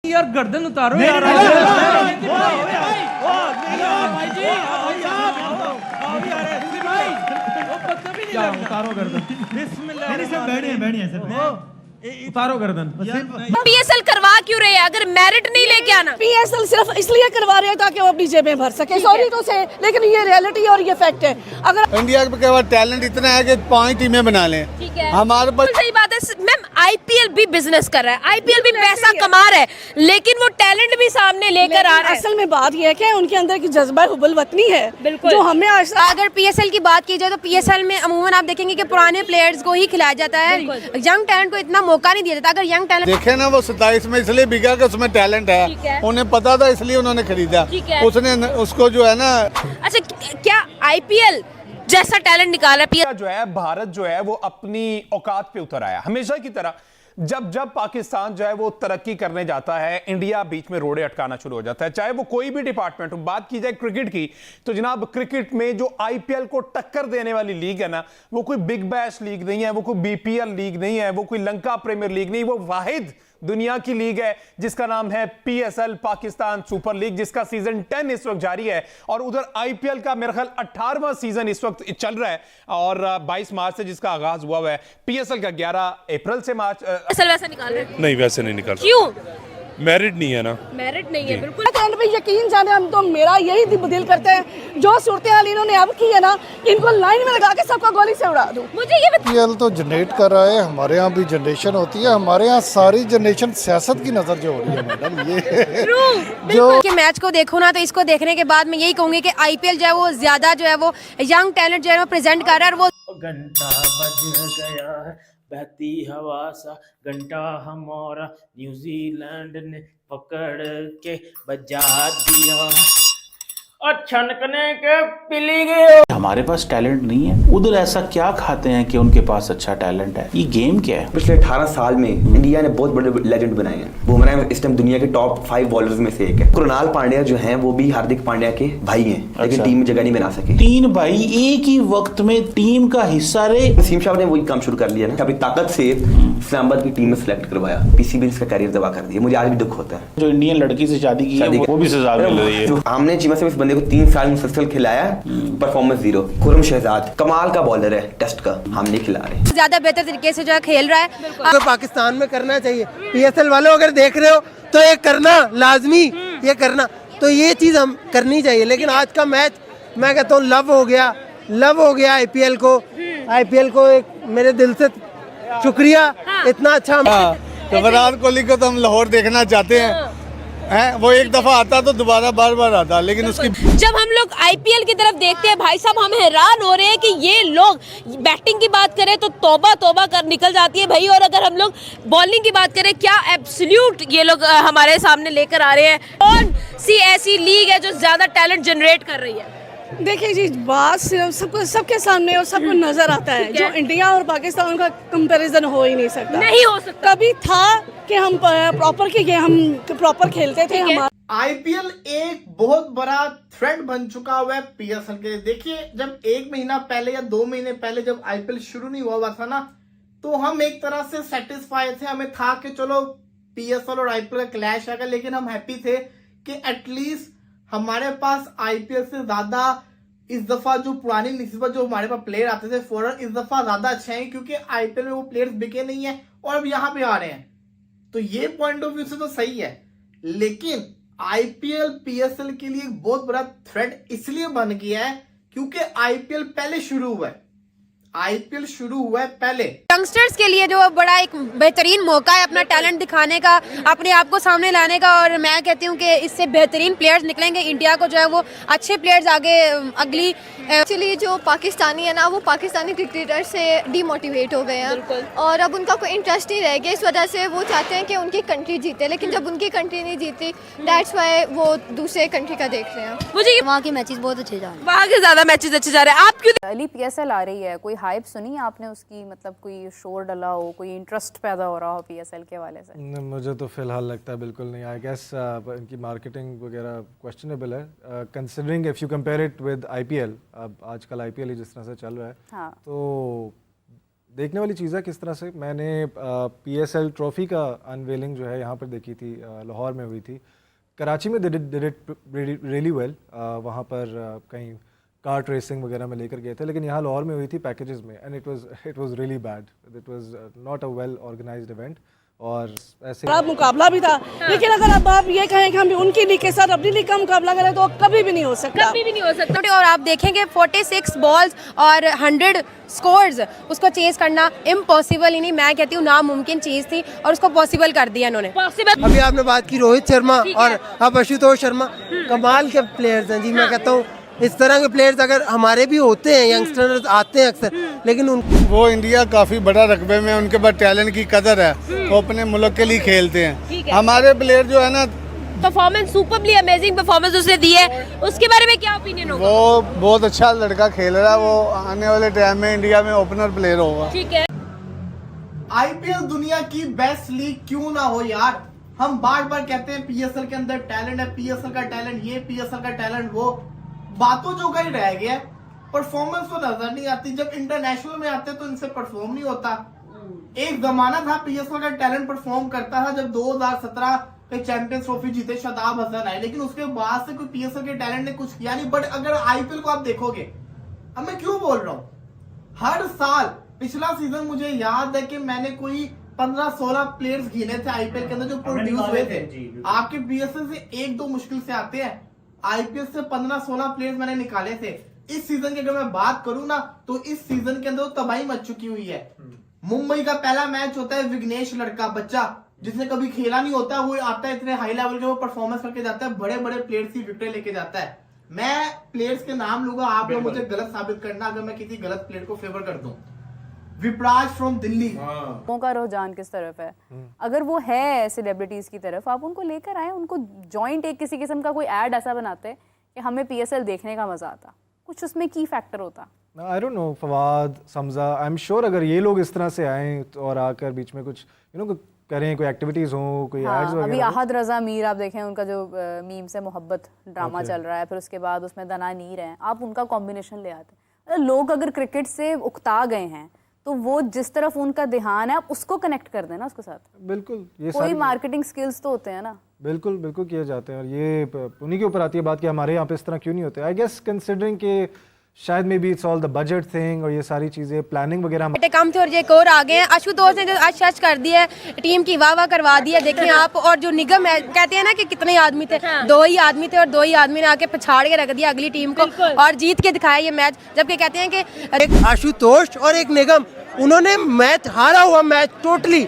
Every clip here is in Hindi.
यार गर्दन उतारो यार। उतारो गर्दन। उतारो गर्दन। पीएसएल करवा क्यों रहे हैं अगर मेरिट नहीं लेके आना? पीएसएल सिर्फ इसलिए करवा रहे हैं ताकि वो अपनी जेबें भर सके। सॉरी तो से, लेकिन ये रियलिटी और ये फैक्ट है। अगर इंडिया के पास टैलेंट इतना है कि 5 टीमें बना लें, ठीक है, हमारे पास सही बात है मैम। आईपीएल भी बिजनेस कर रहा है, आईपीएल भी पैसा कमा रहा है, लेकिन वो टैलेंट भी सामने लेकर आ रहा है। असल में बात यह है कि उनके अंदर की जज्बा हुब्बुल वतनी है, बिल्कुल। जो हमें अगर पीएसएल की बात की जाए तो पीएसएल में अमूमन आप देखेंगे कि पुराने प्लेयर्स को ही खिलाया जाता है, यंग टैलेंट को इतना मौका नहीं दिया जाता। अगर यंग टैलेंट देखे ना, वो 27 में इसलिए बिका कि उसमें टैलेंट है, उन्हें पता था इसलिए उन्होंने खरीदा। उसने उसको जो है ना, अच्छा क्या आईपीएल जैसा टैलेंट निकाला पीएसएल जो है, भारत जो है वो अपनी औकात पे उतर आया। हमेशा की तरह जब जब पाकिस्तान जो है वो तरक्की करने जाता है, इंडिया बीच में रोड़े अटकाना शुरू हो जाता है, चाहे वो कोई भी डिपार्टमेंट हो। बात की जाए क्रिकेट की तो जनाब क्रिकेट में जो आईपीएल को टक्कर देने वाली लीग है ना, वो कोई बिग बैश लीग नहीं है, वो कोई बीपीएल लीग नहीं है, वो कोई लंका प्रीमियर लीग नहीं, वो वाहिद दुनिया की लीग है जिसका नाम है पीएसएल, पाकिस्तान सुपर लीग, जिसका सीजन 10 इस वक्त जारी है। और उधर आईपीएल का मेरे ख्याल 18वां सीजन इस वक्त चल रहा है और 22 मार्च से जिसका आगाज हुआ है। पीएसएल का 11 अप्रैल से मार्च वैसा निकाल रहे हैं? नहीं, वैसे नहीं निकाल। क्यों? मेरिट नहीं है ना। मेरिट नहीं है, बिल्कुल। टैलेंट पे यकीन जाने, हम तो मेरा यही दिल करते हैं जो सूरत हाल इन्होंने अब की है ना, इनको लाइन में लगा के सबका गोली से उड़ा दूं। मुझे ये पीएल तो जनरेट कर रहा है, हमारे यहाँ भी जनरेशन होती है, हमारे यहाँ सारी जनरेशन सियासत की नजर जो हो रही है मैडम, ये जो कि मैच को देखो ना, तो इसको देखने के बाद मैं यही कहूंगी कि आईपीएल जो है वो ज्यादा जो है वो यंग टैलेंट जो है वो प्रेजेंट कर रहा है। और वो घंटा बज गया है, बहती हवा सा घंटा हमारा न्यूजीलैंड ने पकड़ के बजा दिया और छनकने के पिली गए। हमारे पास टैलेंट नहीं है, उधर ऐसा क्या खाते हैं कि उनके पास अच्छा टैलेंट है? ये गेम क्या है? पिछले 18 साल में इंडिया ने बहुत बड़े लेजेंड बनाए हैं। बुमराह इस टाइम दुनिया के टॉप 5 बॉलर्स में से एक है। कृणाल पांड्या जो हैं वो भी हार्दिक पांड्या के भाई हैं, लेकिन टीम में जगह नहीं बना सके। 3 भाई एक ही वक्त में टीम का हिस्सा रहे। नसीम शाह ने वही काम शुरू कर लिया ना, अपनी ताकत से इस्लामाबाद की टीम में सिलेक्ट करवाया, पीसीबी ने इसका करियर तबाह कर दिया। मुझे आज भी दुख होता है। जो इंडियन लड़की से शादी की है वो भी सजा मिल रही है। हमने चीमा से इस बंदे को 3 साल मुसलसल खिलाया, परफॉर्मेंस 0। खुरम शहजाद कमाल का बॉलर है, टेस्ट का हम नहीं खिला रहे। ज्यादा बेहतर तरीके से जो है खेल रहा है। तो पाकिस्तान में करना चाहिए। पीएसएल वालों अगर देख रहे हो तो ये करना लाजमी, ये करना तो ये चीज हम करनी चाहिए। लेकिन आज का मैच मैं कहता हूँ लव हो गया आईपीएल को एक मेरे दिल से शुक्रिया। इतना अच्छा तो विराट कोहली को तो हम लाहौर देखना चाहते हैं, वो एक दफा आता तो दोबारा बार आता, लेकिन उसकी जब हम लोग आईपीएल की तरफ देखते हैं भाई साहब, हम हैरान हो रहे हैं कि ये लोग बैटिंग की बात करें तो तौबा कर निकल जाती है भाई, और अगर हम लोग बॉलिंग की बात करें क्या एब्सोल्यूट ये लोग हमारे सामने लेकर आ रहे हैं। कौन सी ऐसी लीग है जो ज्यादा टैलेंट जनरेट कर रही है? देखिए जी, बात सिर्फ सबके सामने और सबको नजर आता है, जो इंडिया और पाकिस्तान का कंपैरिजन हो ही नहीं सकता। नहीं हो सकता। कभी था कि हम प्रॉपर खेलते थे। हमारा आईपीएल एक बहुत बड़ा थ्रेट बन चुका हुआ है पीएसएल के लिए। देखिए, जब 1 महीना पहले या 2 महीने पहले जब आईपीएल शुरू नहीं हुआ था ना, तो हम एक तरह से सेटिस्फाई थे। हमें था कि चलो पीएसएल और आईपीएल का क्लैश आएगा, लेकिन हम हैप्पी थे कि एटलीस्ट हमारे पास आईपीएल से ज्यादा इस दफा जो पुरानी निस्बत जो हमारे पास प्लेयर आते थे फॉरन, इस दफा ज्यादा अच्छे हैं, क्योंकि आईपीएल में वो प्लेयर्स बिके नहीं है और अब यहाँ पे आ रहे हैं। तो ये पॉइंट ऑफ व्यू से तो सही है, लेकिन आईपीएल पीएसएल के लिए एक बहुत बड़ा थ्रेट इसलिए बन गया है क्योंकि आईपीएल पहले शुरू हुआ है। आईपीएल शुरू हुआ है पहले। यंगस्टर्स के लिए जो बड़ा एक बेहतरीन मौका है अपना टैलेंट दिखाने का, अपने आप को सामने लाने का, और मैं कहती हूँ कि इससे बेहतरीन प्लेयर्स निकलेंगे। इंडिया को जो है वो अच्छे प्लेयर्स आगे अगली एक्चुअली जो पाकिस्तानी है ना, वो पाकिस्तानी क्रिकेटर से डीमोटिवेट हो गए हैं और अब उनका कोई इंटरेस्ट नहीं रह गया। इस वजह से वो चाहते हैं कि उनकी कंट्री जीते, लेकिन जब उनकी कंट्री नहीं जीती, दैट्स वाई वो दूसरे कंट्री का देख रहे हैं। मुझे वहाँ के मैचेस बहुत अच्छे जा रहे हैं, वहाँ के ज्यादा मैचेस अच्छे जा रहे हैं। आप क्यों पहली पीएसएल आ रही है, कोई हाइप सुनी आपने उसकी? मतलब कोई शोर डला हो, कोई इंटरेस्ट पैदा हो रहा हो पीएसएल के वाले से? मुझे तो फिलहाल लगता है बिल्कुल नहीं। आई गेस इनकी मार्केटिंग वगैरह क्वेश्चनेबल है, considering if you compare it with IPL. अब आजकल आईपीएल ही जिस तरह से चल रहा है, हाँ। तो देखने वाली चीज़ है किस तरह से। मैंने PSL ट्रॉफी का अनवेलिंग जो है यहाँ पर देखी थी, लाहौर में हुई थी। कराची में डिड इट रियली वेल, वहाँ पर कहीं कार्ट रेसिंग वगैरह में लेकर गए थे, लेकिन यहाँ लाहौर में हुई थी पैकेजेस में, and it was really bad, it was not a well organised event. और ऐसे खराब मुकाबला भी था, लेकिन अगर अब आप ये कहें कि हम उनकी लीग के साथ अपनी लीग का मुकाबला करें तो कभी भी नहीं हो सकता, कभी भी नहीं हो सकता। और आप देखेंगे 46 बॉल्स और 100 स्कोर्स, उसको चेज करना इम्पॉसिबल ही नहीं, मैं कहती हूँ नामुमकिन चीज़ थी और उसको पॉसिबल कर दिया इन्होंने। पॉसिबल। अभी आपने बात की रोहित शर्मा और अब आशुतोष शर्मा, कमाल के प्लेयर्स हैं जी। मैं कहता हूँ इस तरह के प्लेयर्स अगर हमारे भी होते हैं, यंगस्टर्स आते हैं अक्सर, लेकिन वो इंडिया काफ़ी बड़ा रकबे में, उनके पास टैलेंट की कदर है, वो अपने मुल्क के लिए खेलते हैं। हमारे प्लेयर जो है ना, परफॉर्मेंस सुपरबली अमेजिंग परफॉर्मेंस उसने दी है, उसके बारे में क्या ओपिनियन होगा? वो बहुत अच्छा लड़का खेल रहा है, वो आने वाले टाइम में इंडिया में ओपनर प्लेयर होगा। ठीक है। IPL दुनिया की बेस्ट लीग क्यों ना हो यार। हम बार बार कहते हैं PSL के अंदर टैलेंट है, PSL का टैलेंट ये, PSL का टैलेंट वो, बातों जो कहीं रह गया, परफॉर्मेंस तो नजर नहीं आती। जब इंटरनेशनल में आते तो इनसे परफॉर्म नहीं होता। एक जमाना था PSL का टैलेंट परफॉर्म करता था जब 2017 के चैंपियंस ट्रॉफी जीते शादाब हसन आए, लेकिन उसके बाद से कोई PSL के टैलेंट ने कुछ किया नहीं। बट अगर IPL को आप देखोगे, अब मैं क्यों बोल रहा हूँ, हर साल, पिछला सीजन मुझे याद है कि मैंने कोई 15-16 प्लेयर्स गिने थे IPL के अंदर जो प्रोड्यूस हुए थे। आपके PSL से 1-2 मुश्किल से आते हैं, IPL से 15-16 प्लेयर्स मैंने निकाले थे। इस सीजन की अगर मैं बात करूं ना, तो इस सीजन के अंदर तबाही मच चुकी हुई है। मुंबई का पहला मैच होता है, विघ्नेश लड़का बच्चा जिसने कभी खेला नहीं होता, वो आता है इतने हाई लेवल के, वो परफॉर्मेंस करके जाता है, बड़े बड़े प्लेयर्स की विकेट लेके जाता है। मैं प्लेयर्स के नाम लूंगा, आप लोग मुझे गलत साबित करना अगर मैं किसी गलत प्लेयर को फेवर कर दूं। विपराज फ्रॉम दिल्ली, लोगों का रुझान किस तरफ है? अगर वो है सेलिब्रिटीज की तरफ, आप उनको लेकर आए, उनको जॉइंट एक किसी किस्म का कोई ऐड ऐसा बनाते कि हमें PSL देखने का मजा आता, कुछ उसमें की फैक्टर होता। आई डोंट नो, फवाद, समजा, आई एम श्योर अगर ये लोग इस तरह से आए और आकर बीच में कुछ करें, कोई एक्टिविटीज हो, कोई एड्स वगैरह। अभी अहद रजा मीर आप देखें, उनका जो मीम से मोहब्बत ड्रामा चल रहा है, फिर उसके बाद उसमें दना नीर है, आप उनका कॉम्बिनेशन ले आते। लोग अगर क्रिकेट से उकता गए हैं तो वो जिस तरफ उनका ध्यान है आप उसको कनेक्ट कर देना उसके साथ। बिल्कुल, ये कोई मार्केटिंग स्किल्स तो होते हैं ना। बिल्कुल बिल्कुल किए जाते हैं, और ये उन्हीं के ऊपर आती है बात कि हमारे यहाँ पे इस तरह क्यों नहीं होते। आई गेस कंसिडरिंग कि शायद may be it's all the budget thing और ये सारी चीजें, प्लानिंग वगैरह कम थे और ये और आ गए हैं। आशुतोष ने जो आज कर दिया है, टीम की वाह करवा दी है, देखें आप। और जो निगम है, कहते हैं ना कि कितने आदमी थे, 2 ही आदमी थे और 2 ही आदमी ने आके पछाड़ के रख दिया अगली टीम को और जीत के दिखाया ये मैच। जबकि कहते हैं कि आशुतोष और एक निगम, उन्होंने मैच हारा हुआ मैच टोटली,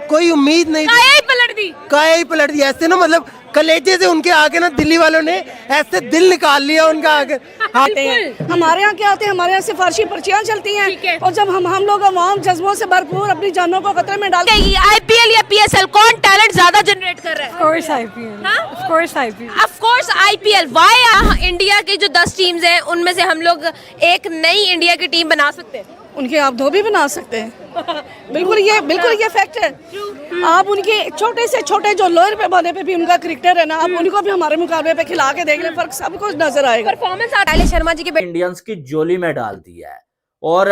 कोई उम्मीद नहीं, काया ही पलट दी ऐसे ना, मतलब कलेजे से उनके आगे ना दिल्ली वालों ने ऐसे दिल निकाल लिया उनका आगे। हमारे यहाँ क्या होते हैं, हमारे यहाँ सिफारशी पर्चियाँ चलती हैं, और जब हम लोग अवाम जज्बों से भरपूर अपनी जानों को खतरे में डालते हैं। IPL या PSL कौन टैलेंट ज्यादा जनरेट कर रहा है? Of course IPL। Why India की जो 10 टीम्स हैं उनमें से हम लोग एक नई इंडिया की टीम बना सकते हैं? उनके आप 2 भी बना सकते हैं। बिल्कुल ये फैक्ट है। आप उनके छोटे से छोटे जो लोअर पैमाने पे भी उनका क्रिकेटर है ना, आप उनको भी हमारे मुकाबले पे खिला के देख लें, फर्क सब कुछ नजर आएगा। परफॉर्मेंस शर्मा जी के इंडियंस की जोली में डाल दिया है और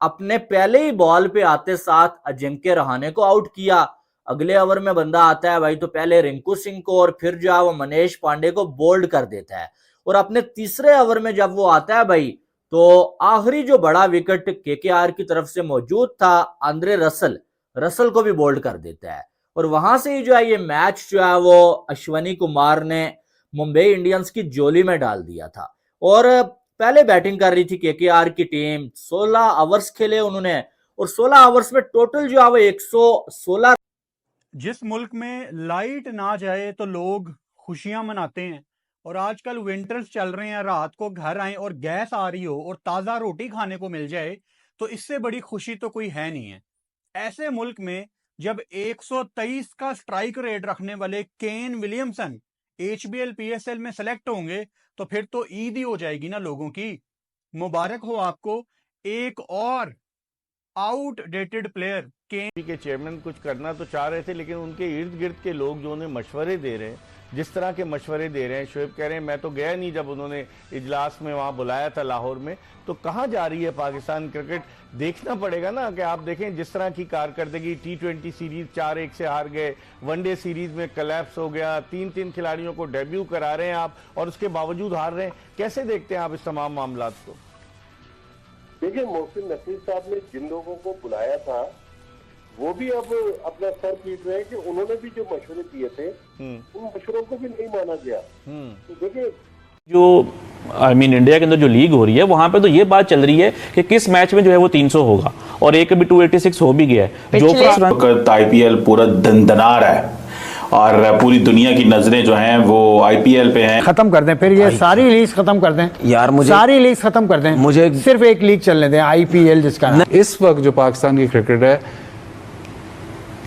अपने पहले ही बॉल पे आते साथ अजिंक्य रहाणे को आउट किया। अगले ओवर में बंदा आता है भाई, तो पहले रिंकू सिंह को और फिर जो है वो मनीष पांडे को बोल्ड कर देता है। और अपने तीसरे ओवर में जब वो आता है भाई, तो आखिरी जो बड़ा विकेट KKR की तरफ से मौजूद था, आंद्रे रसल को भी बोल्ड कर देता है। और वहां से ही जो है ये मैच जो है वो अश्वनी कुमार ने मुंबई इंडियंस की जोली में डाल दिया था। और पहले बैटिंग कर रही थी KKR की टीम, 16 ओवर्स खेले उन्होंने, और 16 ओवर्स में टोटल जो है वो 116। जिस मुल्क में लाइट ना जाए तो लोग खुशियां मनाते हैं, और आजकल विंटर्स चल रहे हैं, रात को घर आए और गैस आ रही हो और ताज़ा रोटी खाने को मिल जाए, तो इससे बड़ी खुशी तो कोई है नहीं है। ऐसे मुल्क में जब 123 का स्ट्राइक रेट रखने वाले केन विलियमसन HBL PSL में सेलेक्ट होंगे, तो फिर तो ईद ही हो जाएगी ना लोगों की। मुबारक हो आपको। एक और आउटडेटेड प्लेयर के चेयरमैन कुछ करना तो चाह रहे थे, लेकिन उनके इर्द गिर्द के लोग जो उन्हें मशवरे दे रहे हैं जिस तरह के मशवरे दे रहे हैं, शोएब कह रहे हैं मैं तो गया नहीं जब उन्होंने इजलास में वहाँ बुलाया था लाहौर में, तो कहाँ जा रही है पाकिस्तान क्रिकेट? देखना पड़ेगा ना कि आप देखें जिस तरह की कारकर्दगी, T20 सीरीज 4-1 से हार गए, वनडे सीरीज में कलैप्स हो गया, 3 खिलाड़ियों को डेब्यू करा रहे हैं आप और उसके बावजूद हार रहे हैं। कैसे देखते हैं आप इस तमाम मामलात को? देखिए, मोहसिन नकीब साहब ने जिन लोगों को बुलाया था वो भी अब अपना सर पीट रहे हैं कि उन्होंने भी जो मशवरे दिए थे उन मशवरों को भी नहीं माना गया। तो देखिए, जो इंडिया के अंदर जो लीग हो रही है वहां पे तो ये बात चल रही है कि किस मैच में जो है वो 300 होगा और एक अभी 286 हो भी गया है। जो वक्त आईपीएल पूरा दंदना रहा है और पूरी दुनिया की नजरें जो हैं वो आईपीएल पे हैं। खत्म कर दें फिर ये सारी लीग खत्म कर दें यार, मुझे सारी लीग खत्म कर दें, मुझे सिर्फ एक लीग चलने दें, आईपीएल जिसका। इस वक्त जो पाकिस्तान की क्रिकेट है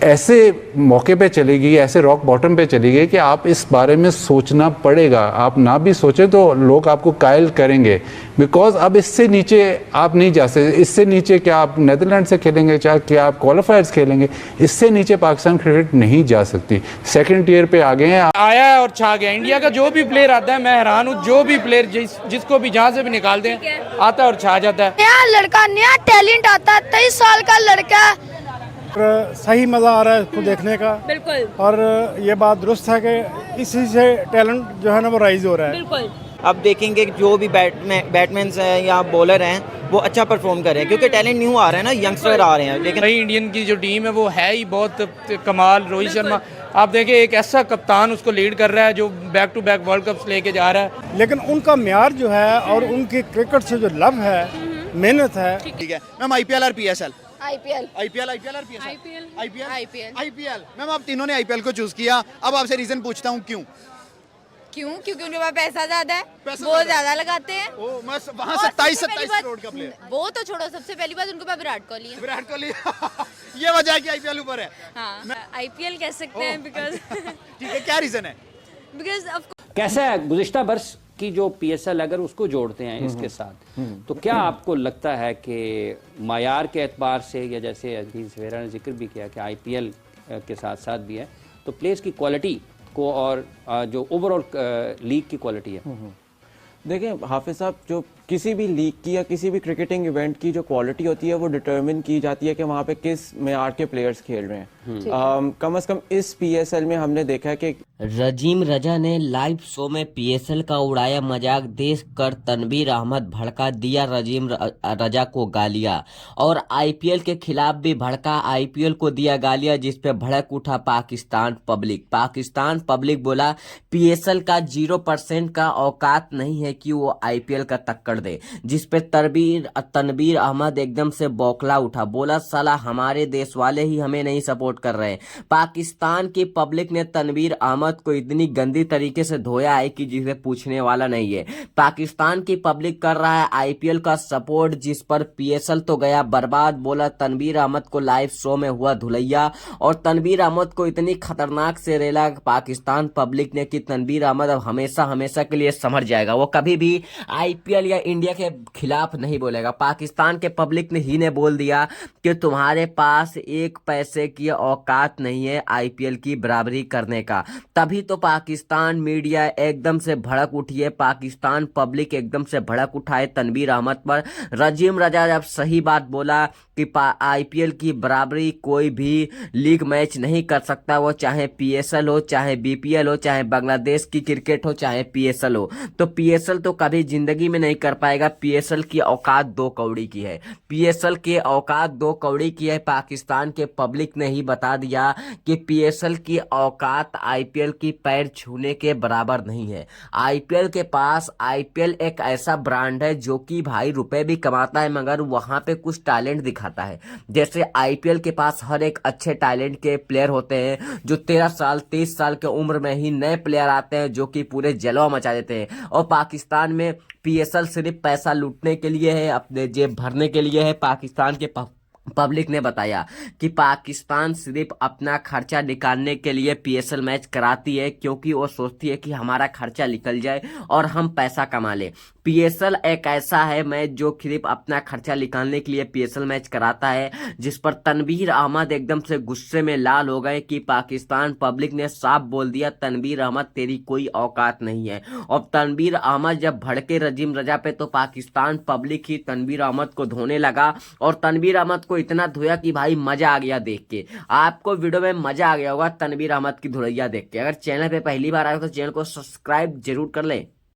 ऐसे मौके पे चली गई, ऐसे रॉक बॉटम पे चली गई कि आप इस बारे में सोचना पड़ेगा। आप ना भी सोचें तो लोग आपको कायल करेंगे, बिकॉज अब इससे नीचे आप नहीं जा सकते। इससे नीचे क्या आप नेदरलैंड से खेलेंगे, चाहे क्या आप क्वालिफायर्स खेलेंगे, इससे नीचे पाकिस्तान क्रिकेट नहीं जा सकती। सेकंड टियर पे आ गए हैं, आया है और छा गया। इंडिया का जो भी प्लेयर आता है, मैं हैरान हूँ, जो भी प्लेयर जिसको भी जहाँ से भी निकाल दें आता है और छा जाता है। नया लड़का, नया टैलेंट आता है, 23 साल का लड़का, सही मजा आ रहा है उसको देखने का। बिल्कुल। और ये बात दुरुस्त है कि इसी से टैलेंट जो है ना वो राइज हो रहा है। बिल्कुल। अब देखेंगे जो भी बैट्समैन हैं या बॉलर हैं वो अच्छा परफॉर्म कर रहे हैं क्योंकि टैलेंट न्यू आ रहा है ना, यंगस्टर आ रहे हैं। लेकिन भाई इंडियन की जो टीम है वो है ही बहुत कमाल। रोहित शर्मा आप देखें, एक ऐसा कप्तान उसको लीड कर रहा है जो back to back world cups लेके जा रहा है। लेकिन उनका म्यार जो है और उनकी क्रिकेट से जो लव है, मेहनत है। ठीक है मैम, आईपीएल और पीएसएल? आईपीएल और पीएसएल? आईपीएल। मैम, आप तीनों ने आईपीएल को चूज किया, अब आपसे रीजन पूछता हूँ क्यों? क्योंकि उनके पास पैसा ज्यादा है, वो ज्यादा लगाते हैं। वहाँ 27 करोड़ का प्लेयर। वो तो छोड़ो, सबसे पहली बात उनके पास विराट कोहली है। विराट कोहली ये वजह है कि आईपीएल ऊपर है। हाँ, आईपीएल कह सकते हैं बिकॉज ठीक है, क्या रीजन है? बिकॉज कैसा है गुज़िश्ता बरस की जो पीएसएल अगर उसको जोड़ते हैं इसके साथ, तो क्या आपको लगता है कि मायार के एतबार से, या जैसे अजीज वेरा ने जिक्र भी किया कि आईपीएल के साथ साथ भी है, तो प्लेयर्स की क्वालिटी को और जो ओवरऑल लीग की क्वालिटी है? देखिए हाफिज साहब, जो किसी भी लीग की या किसी भी क्रिकेटिंग इवेंट की जो क्वालिटी होती है वो डिटरमिन की जाती है कि वहाँ पे किस मेयार के प्लेयर्स खेल रहे हैं। कम से कम इस पीएसएल में हमने देखा है कि रजीम रजा ने लाइव शो में पीएसएल का उड़ाया मजाक देखकर तनवीर अहमद भड़का दिया रजीम रजा को गालियां, और आईपीएल के खिलाफ भी भड़का, आईपीएल को दिया गालियां, जिस पे भड़क उठा पाकिस्तान पब्लिक बोला पीएसएल का 0% का औकात नहीं है कि वो आईपीएल का टक्कर दे, जिस पे तनवीर अहमद एकदम से बौखला उठा, बोला साला हमारे देश वाले ही हमें नहीं सपोर्ट कर रहे। पाकिस्तान की पब्लिक ने तनवीर अहमद को इतनी गंदी तरीके से धोया है कि जिसे पूछने वाला नहीं है। पाकिस्तान की पब्लिक कर रहा है आईपीएल का सपोर्ट, जिस पर पीएसएल तो गया बर्बाद, बोला तनवीर अहमद को लाइव शो में हुआ धुलैया, और तनवीर अहमद को इतनी खतरनाक से रेला पाकिस्तान पब्लिक ने कि तनवीर अहमद अब हमेशा के लिए समझ जाएगा, वो कभी भी आईपीएल या इंडिया के खिलाफ नहीं बोलेगा। पाकिस्तान के पब्लिक ने ही ने बोल दिया कि तुम्हारे पास एक पैसे की औकात नहीं है आईपीएल की बराबरी करने का। तभी तो पाकिस्तान मीडिया एकदम से भड़क उठी है, पाकिस्तान पब्लिक एकदम से भड़क उठाए तनवीर अहमद पर। रजीम रजा जब सही बात बोला कि आईपीएल की बराबरी कोई भी लीग मैच नहीं कर सकता, वो चाहे पीएसएल हो, चाहे बीपीएल हो, चाहे बांग्लादेश की क्रिकेट हो, चाहे पीएसएल हो, तो पीएसएल तो कभी जिंदगी में नहीं कर पाएगा। पीएसएल की औकात 2 कौड़ी की है, पीएसएल की औकात 2 कौड़ी की है। पाकिस्तान के पब्लिक ने ही बता दिया कि पीएसएल की औकात आईपीएल की पैर छूने के बराबर नहीं है। आईपीएल के पास, आईपीएल एक ऐसा ब्रांड है जो कि भाई रुपए भी कमाता है मगर वहां पे कुछ टैलेंट दिखाता है। जैसे आईपीएल के पास हर एक अच्छे टैलेंट के प्लेयर होते हैं, जो 13 साल 23 साल के उम्र में ही नए प्लेयर आते हैं जो कि पूरे जलवा मचा देते हैं। और पाकिस्तान में पीएसएल सिर्फ पैसा लूटने के लिए है, अपने जेब भरने के लिए है। पाकिस्तान के पब्लिक ने बताया कि पाकिस्तान सिर्फ अपना खर्चा निकालने के लिए पीएसएल मैच कराती है, क्योंकि वो सोचती है कि हमारा खर्चा निकल जाए और हम पैसा कमा ले। पीएसएल एक ऐसा है मैच जो सिर्फ अपना खर्चा निकालने के लिए पीएसएल मैच कराता है, जिस पर तनवीर अहमद एकदम से गुस्से में लाल हो गए कि पाकिस्तान पब्लिक ने साफ बोल दिया तनवीर अहमद तेरी कोई औकात नहीं है। और तनवीर अहमद जब भड़के रजीम रजा पे तो पाकिस्तान पब्लिक ही तनवीर अहमद को धोने लगा और तनवीर अहमद को इतना धोया कि भाई मजा आ गया देख के। आपको वीडियो में मजा आ गया होगा तनवीर अहमद की धुरैया देख के। अगर चैनल पे पहली बार आए तो चैनल को सब्सक्राइब जरूर कर लें।